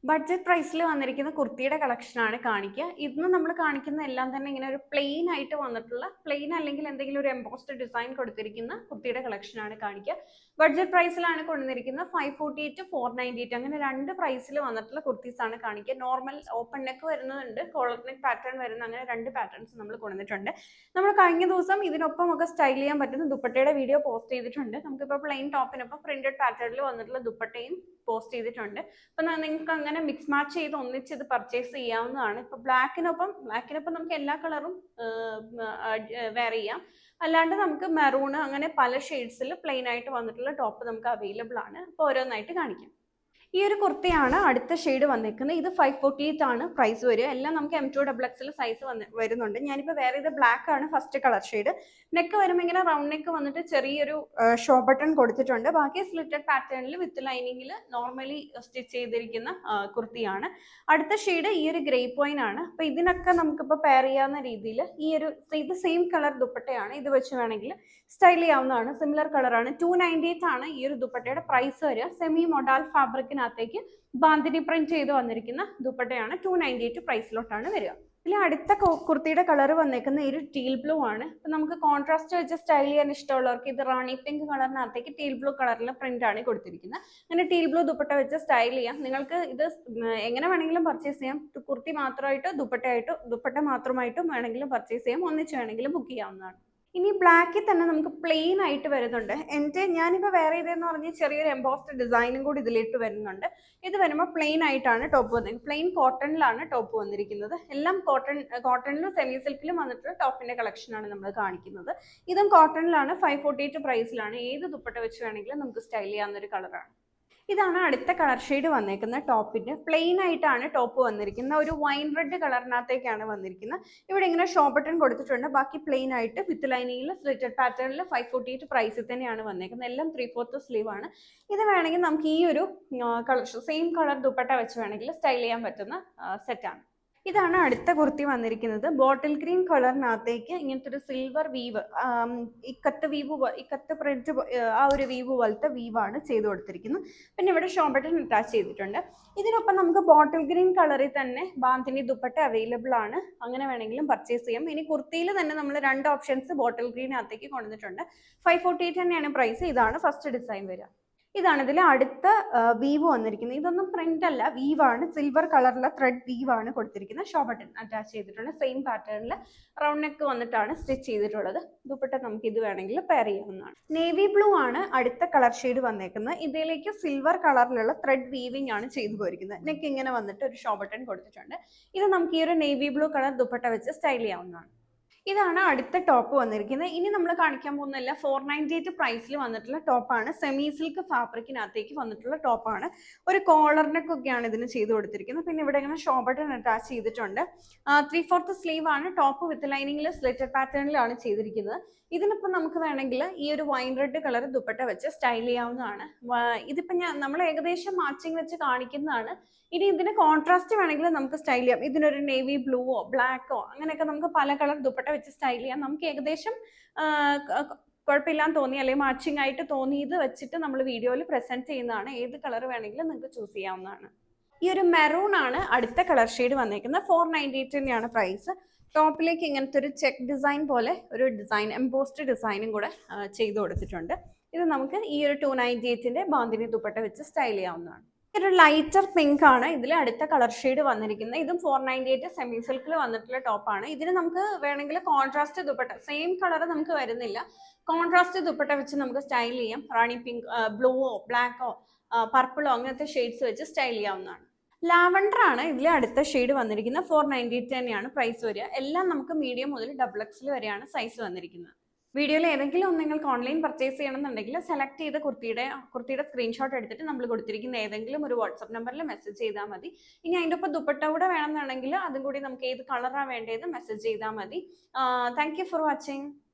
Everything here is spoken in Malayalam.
ബഡ്ജറ്റ് പ്രൈസിൽ വന്നിരിക്കുന്ന കുർത്തിയുടെ കളക്ഷനാണ് കാണിക്കുക. ഇന്ന് നമ്മൾ കാണിക്കുന്ന എല്ലാം തന്നെ ഇങ്ങനെ ഒരു പ്ലെയിൻ ആയിട്ട് വന്നിട്ടുള്ള പ്ലെയിൻ അല്ലെങ്കിൽ എന്തെങ്കിലും ഒരു എംബോസ്ഡ് ഡിസൈൻ കൊടുത്തിരിക്കുന്ന കുർത്തിയുടെ കളക്ഷനാണ് കാണിക്കുക. ബഡ്ജറ്റ് പ്രൈസിലാണ് കൊണ്ടുവന്നിരിക്കുന്നത്. 548 498 അങ്ങനെ രണ്ട് പ്രൈസിൽ വന്നിട്ടുള്ള കുർത്തീസ് ആണ് കാണിക്കുക. നോർമൽ ഓപ്പൺ നെക്ക് വരുന്നുണ്ട്, കോളർ നെക്ക് പാറ്റേൺ വരുന്ന അങ്ങനെ രണ്ട് പാറ്റേൺസ് നമ്മൾ കൊണ്ടുവന്നിട്ടുണ്ട്. നമ്മൾ കഴിഞ്ഞ ദിവസം ഇതിനൊപ്പം ഒക്കെ സ്റ്റൈൽ ചെയ്യാൻ പറ്റുന്ന ദുപ്പട്ടയുടെ വീഡിയോ പോസ്റ്റ് ചെയ്തിട്ടുണ്ട്. നമുക്കിപ്പോൾ പ്ലെയിൻ ടോപ്പിനൊപ്പം പ്രിന്റഡ് പാറ്റേണിൽ വന്നിട്ടുള്ള ദുപ്പട്ടയും പോസ്റ്റ് ചെയ്തിട്ടുണ്ട്. അപ്പൊ നിങ്ങൾക്ക് അങ്ങനെ മിക്സ് മാച്ച് ചെയ്ത് ഒന്നിച്ച് ഇത് പർച്ചേസ് ചെയ്യാവുന്നതാണ്. ഇപ്പൊ ബ്ലാക്കിനൊപ്പം നമുക്ക് എല്ലാ കളറും വെയർ ചെയ്യാം. അല്ലാണ്ട് നമുക്ക് മെറൂൺ അങ്ങനെ പല ഷെയ്ഡ്സിൽ പ്ലെയിൻ ആയിട്ട് വന്നിട്ടുള്ള ടോപ്പ് നമുക്ക് അവൈലബിൾ ആണ്. അപ്പോൾ ഓരോന്നായിട്ട് കാണിക്കാം. ഈ ഒരു കുർത്തിയാണ് അടുത്ത ഷെയ്ഡ് വന്നിരിക്കുന്നത്. ഇത് 548 ആണ് പ്രൈസ് വരിക. എല്ലാം നമുക്ക് M2XX സൈസ് വരുന്നുണ്ട്. ഞാനിപ്പോൾ വേറെ ഇത് ബ്ലാക്ക് ആണ് ഫസ്റ്റ് കളർ ഷെയ്ഡ്. നെക്ക് വരുമ്പോൾ ഇങ്ങനെ റൗണ്ട് നെക്ക് വന്നിട്ട് ചെറിയൊരു ഷോ ബട്ടൺ കൊടുത്തിട്ടുണ്ട്. ബാക്കി സ്ലിറ്റഡ് പാറ്റേണിൽ വിത്ത് ലൈനിങ്ങിൽ നോർമലി സ്റ്റിച്ച് ചെയ്തിരിക്കുന്ന കുർത്തിയാണ്. അടുത്ത ഷെയ്ഡ് ഈ ഒരു ഗ്രേ പോയിൻ ആണ്. അപ്പോൾ ഇതിനൊക്കെ നമുക്കിപ്പോൾ പെയർ ചെയ്യാവുന്ന രീതിയിൽ ഇത് സെയിം കളർ ദുപ്പട്ടയാണ്. ഇത് വെച്ച് വേണമെങ്കിൽ സ്റ്റൈൽ ചെയ്യാവുന്നതാണ്. സിമിലർ കളറാണ്. 298 ആണ് ഈ ഒരു ദുപ്പട്ടയുടെ പ്രൈസ് വരിക. സെമി മൊഡാൽ ഫാബ്രിക്കിനകത്തേക്ക് ബാന്തിനി പ്രിന്റ് ചെയ്ത് വന്നിരിക്കുന്ന ദുപ്പട്ടയാണ്. 298 പ്രൈസിലോട്ടാണ് വരിക. ഇതിൽ അടുത്ത കുർത്തിയുടെ കളർ വന്നേക്കുന്ന ഈ ഒരു ടീൽ ബ്ലൂ ആണ്. അപ്പൊ നമുക്ക് കോൺട്രാസ്റ്റ് വെച്ച് സ്റ്റൈൽ ചെയ്യാൻ ഇഷ്ടമുള്ളവർക്ക് ഇത് റാണി പിങ്ക് കളറിനകത്തേക്ക് ടീൽ ബ്ലൂ കളറിലെ പ്രിന്റ് ആണ് കൊടുത്തിരിക്കുന്നത്. അങ്ങനെ ടീൽ ബ്ലൂ ദുപ്പട്ട വെച്ച് സ്റ്റൈൽ ചെയ്യാം. നിങ്ങൾക്ക് ഇത് എങ്ങനെ വേണമെങ്കിലും പർച്ചേസ് ചെയ്യാം. കുർത്തി മാത്രമായിട്ട് ദുപ്പട്ട മാത്രമായിട്ടും വേണമെങ്കിലും പർച്ചേസ് ചെയ്യാം. ഒന്നിച്ച് വേണമെങ്കിലും ബുക്ക് ചെയ്യാവുന്നതാണ്. ഇനി ബ്ലാക്കിൽ തന്നെ നമുക്ക് പ്ലെയിൻ ആയിട്ട് വരുന്നുണ്ട്. ഞാനിപ്പോൾ വേറെ ഇതെന്ന് പറഞ്ഞാൽ ചെറിയൊരു എംബോസ്ഡ് ഡിസൈനും കൂടി ഇതിലിട്ട് വരുന്നുണ്ട്. ഇത് വരുമ്പോൾ പ്ലെയിൻ ആയിട്ടാണ് ടോപ്പ് വന്നിരിക്കുന്നത്. പ്ലെയിൻ കോട്ടണിലാണ് ടോപ്പ് വന്നിരിക്കുന്നത്. എല്ലാം കോട്ടണിലും സെമി സിൽക്കിലും വന്നിട്ടുള്ള ടോപ്പിന്റെ കളക്ഷനാണ് നമ്മൾ കാണിക്കുന്നത്. ഇതും കോട്ടണിലാണ്. 548 പ്രൈസിലാണ്. ഏത് ദുപ്പട്ട വെച്ച് വേണമെങ്കിലും നമുക്ക് സ്റ്റൈൽ ചെയ്യാവുന്ന ഒരു കളറാണ്. ഇതാണ് അടുത്ത കളർ ഷെയ്ഡ് വന്നേക്കുന്ന ടോപ്പിന്റെ. പ്ലെയിൻ ആയിട്ടാണ് ടോപ്പ് വന്നിരിക്കുന്നത്. ഒരു വൈൻ റെഡ് കളറിനകത്തേക്കാണ് വന്നിരിക്കുന്നത്. ഇവിടെ ഇങ്ങനെ ഷോ ബട്ടൺ കൊടുത്തിട്ടുണ്ട്. ബാക്കി പ്ലെയിൻ ആയിട്ട് വിത്ത് ലൈനിങ്ങിൽ സ്ലിറ്റഡ് പാറ്റേണിൽ 548 പ്രൈസിൽ തന്നെയാണ് വന്നേക്കുന്നത്. എല്ലാം 3/4 സ്ലീവ് ആണ്. ഇത് വേണമെങ്കിൽ നമുക്ക് ഈ ഒരു സെയിം കളർ ദുപ്പട്ട വെച്ച് വേണമെങ്കിൽ സ്റ്റൈൽ ചെയ്യാൻ പറ്റുന്ന സെറ്റാണ്. ഇതാണ് അടുത്ത കുർത്തി വന്നിരിക്കുന്നത്. ബോട്ടിൽ ഗ്രീൻ കളറിനകത്തേക്ക് ഇങ്ങനത്തെ ഒരു സിൽവർ വീവ്, ഇക്കത്ത് പ്രിന്റ്, ആ ഒരു വീവ് പോലത്തെ വീവാണ് ചെയ്ത് കൊടുത്തിരിക്കുന്നത്. പിന്നെ ഇവിടെ ഷോ ബട്ടൺ അറ്റാച്ച് ചെയ്തിട്ടുണ്ട്. ഇതിനൊപ്പം നമുക്ക് ബോട്ടിൽ ഗ്രീൻ കളറിൽ തന്നെ ബാന്തിനി ദുപ്പട്ട അവൈലബിൾ ആണ്. അങ്ങനെ വേണമെങ്കിലും പർച്ചേസ് ചെയ്യാം. ഇനി കുർത്തിയിൽ തന്നെ നമ്മൾ രണ്ട് ഓപ്ഷൻസ് ബോട്ടിൽ ഗ്രീനകത്തേക്ക് കൊണ്ടുവന്നിട്ടുണ്ട്. 548 തന്നെയാണ് പ്രൈസ്. ഇതാണ് ഫസ്റ്റ് ഡിസൈൻ വരിക. ഇതാണ് ഇതിൽ അടുത്ത വീവ് വന്നിരിക്കുന്നത്. ഇതൊന്നും പ്രിന്റ് അല്ല, വീവാണ്. സിൽവർ കളറിലെ ത്രെഡ് വീവാണ് കൊടുത്തിരിക്കുന്നത്. ഷോ ബട്ടൺ അറ്റാച്ച് ചെയ്തിട്ടുണ്ട്. സെയിം പാറ്റേണിൽ റൗണ്ട് നെക്ക് വന്നിട്ടാണ് സ്റ്റിച്ച് ചെയ്തിട്ടുള്ളത്. ദുപ്പട്ട നമുക്ക് ഇത് വേണമെങ്കിൽ പെയർ ചെയ്യാവുന്നതാണ്. നേവി ബ്ലൂ ആണ് അടുത്ത കളർ ഷെയ്ഡ് വന്നേക്കുന്നത്. ഇതിലേക്ക് സിൽവർ കളറിലുള്ള ത്രെഡ് വീവിംഗ് ആണ് ചെയ്തു പോയിരിക്കുന്നത്. നെക്ക് ഇങ്ങനെ വന്നിട്ട് ഒരു ഷോ ബട്ടൺ കൊടുത്തിട്ടുണ്ട്. ഇത് നമുക്ക് ഈ ഒരു നേവി ബ്ലൂ കളർ ദുപ്പട്ട വെച്ച് സ്റ്റൈൽ ചെയ്യാവുന്നതാണ്. ഇതാണ് അടുത്ത ടോപ്പ് വന്നിരിക്കുന്നത്. ഇനി നമ്മൾ കാണിക്കാൻ പോകുന്നില്ല 498 പ്രൈസിൽ വന്നിട്ടുള്ള ടോപ്പാണ്. സെമി സിൽക്ക് ഫാബ്രിക്കിനകത്തേക്ക് വന്നിട്ടുള്ള ടോപ്പാണ്. ഒരു കോളറിനൊക്കെയാണ് ഇതിന് ചെയ്ത് കൊടുത്തിരിക്കുന്നത്. പിന്നെ ഇവിടെ ഇങ്ങനെ ഷോ ബട്ടൺ അറ്റാച്ച് ചെയ്തിട്ടുണ്ട്. 3/4 സ്ലീവ് ആണ്. ടോപ്പ് വിത്ത് ലൈനിങ്ങിൽ സ്ലിറ്റഡ് പാറ്റേണിലാണ് ചെയ്തിരിക്കുന്നത്. ഇതിനിപ്പോൾ നമുക്ക് വേണമെങ്കിൽ ഈ ഒരു വൈൻ റെഡ് കളർ ദുപ്പട്ട വെച്ച് സ്റ്റൈൽ ചെയ്യാവുന്നതാണ്. ഇതിപ്പോൾ നമ്മൾ ഏകദേശം മാച്ചിങ് വെച്ച് കാണിക്കുന്നതാണ്. ഇനി ഇതിന് കോൺട്രാസ്റ്റ് വേണമെങ്കിൽ നമുക്ക് സ്റ്റൈൽ ചെയ്യാം. ഇതിനൊരു നേവി ബ്ലൂവോ ബ്ലാക്കോ അങ്ങനെയൊക്കെ നമുക്ക് പല കളർ ദുപ്പട്ട വെച്ച് സ്റ്റൈൽ ചെയ്യാം. നമുക്ക് ഏകദേശം കുഴപ്പമില്ലാന്ന് തോന്നി അല്ലെങ്കിൽ മാച്ചിങ് ആയിട്ട് തോന്നിയത് വെച്ചിട്ട് നമ്മൾ വീഡിയോയിൽ പ്രസന്റ് ചെയ്യുന്നതാണ്. ഏത് കളർ വേണമെങ്കിലും നിങ്ങൾക്ക് ചൂസ് ചെയ്യാവുന്നതാണ്. ഈ ഒരു മെറൂൺ ആണ് അടുത്ത കളർ ഷെയ്ഡ് വന്നേക്കുന്നത്. 498 തന്നെയാണ് പ്രൈസ്. ടോപ്പിലേക്ക് ഇങ്ങനത്തെ ഒരു ചെക്ക് ഡിസൈൻ പോലെ ഒരു ഡിസൈൻ, എംബോസ്ഡ് ഡിസൈനും കൂടെ ചെയ്ത് കൊടുത്തിട്ടുണ്ട്. ഇത് നമുക്ക് ഈ ഒരു 298ന്റെ ബാന്തിനി ദുപ്പട്ട വെച്ച് സ്റ്റൈൽ ചെയ്യാവുന്നതാണ്. ഒരു ലൈറ്റർ പിങ്ക് ആണ് ഇതിൽ അടുത്ത കളർ ഷെയ്ഡ് വന്നിരിക്കുന്നത്. ഇതും 498 സെമി സിൽക്കിൽ വന്നിട്ടുള്ള ടോപ്പാണ്. ഇതിന് നമുക്ക് വേണമെങ്കിൽ കോൺട്രാസ്റ്റ് ദുപ്പട്ട, സെയിം കളർ നമുക്ക് വരുന്നില്ല, കോൺട്രാസ്റ്റ് ദുപ്പട്ട വെച്ച് നമുക്ക് സ്റ്റൈൽ ചെയ്യാം. റാണി പിങ്ക്, ബ്ലൂവോ ബ്ലാക്കോ പർപ്പിളോ അങ്ങനത്തെ ഷെയ്ഡ്സ് വെച്ച് സ്റ്റൈൽ ചെയ്യാവുന്നതാണ്. ലാവൻഡർ ആണ് ഇതിൽ അടുത്ത ഷെയ്ഡ് വന്നിരിക്കുന്നത്. 498 തന്നെയാണ് പ്രൈസ് വരിക. എല്ലാം നമുക്ക് മീഡിയം മുതൽ XXL വരെയാണ് സൈസ് വന്നിരിക്കുന്നത്. വീഡിയോയിൽ ഏതെങ്കിലും ഒന്ന് നിങ്ങൾക്ക് ഓൺലൈൻ പർച്ചേസ് ചെയ്യണമെന്നുണ്ടെങ്കിൽ സെലക്ട് ചെയ്ത കുർത്തിയുടെ സ്ക്രീൻഷോട്ട് എടുത്തിട്ട് നമ്മൾ കൊടുത്തിരിക്കുന്ന ഏതെങ്കിലും ഒരു വാട്സ്ആപ്പ് നമ്പറിൽ മെസ്സേജ് ചെയ്താൽ മതി. ഇനി അതിൻ്റെ ഒപ്പം ദുപ്പട്ട കൂടെ വേണമെന്നുണ്ടെങ്കിൽ അതും കൂടി നമുക്ക് ഏത് കളറാണ് വേണ്ടത് മെസ്സേജ് ചെയ്താൽ മതി. Thank you for watching.